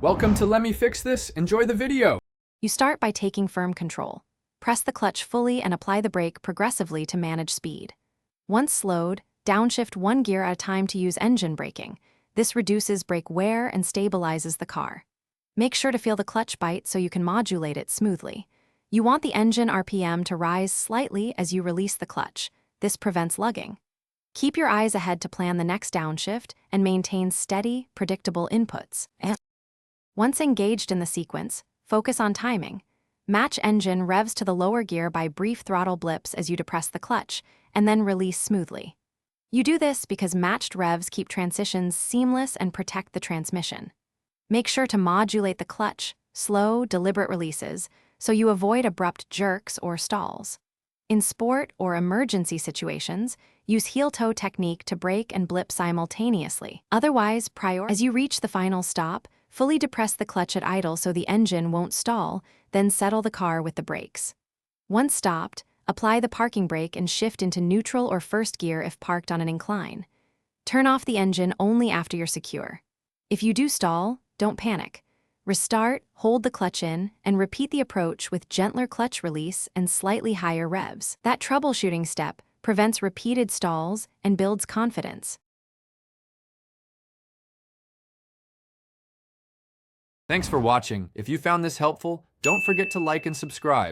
Welcome to Let Me Fix This. Enjoy the video. You start by taking firm control. Press the clutch fully and apply the brake progressively to manage speed. Once slowed, downshift one gear at a time to use engine braking. This reduces brake wear and stabilizes the car. Make sure to feel the clutch bite so you can modulate it smoothly. You want the engine RPM to rise slightly as you release the clutch. This prevents lugging. Keep your eyes ahead to plan the next downshift and maintain steady, predictable inputs. Once engaged in the sequence, focus on timing. Match engine revs to the lower gear by brief throttle blips as you depress the clutch, and then release smoothly. You do this because matched revs keep transitions seamless and protect the transmission. Make sure to modulate the clutch, slow, deliberate releases, so you avoid abrupt jerks or stalls. In sport or emergency situations, use heel-toe technique to brake and blip simultaneously. Otherwise, as you reach the final stop, fully depress the clutch at idle so the engine won't stall, then settle the car with the brakes. Once stopped, apply the parking brake and shift into neutral or first gear if parked on an incline. Turn off the engine only after you're secure. If you do stall, don't panic. Restart, hold the clutch in, and repeat the approach with gentler clutch release and slightly higher revs. That troubleshooting step prevents repeated stalls and builds confidence. Thanks for watching. If you found this helpful, don't forget to like and subscribe.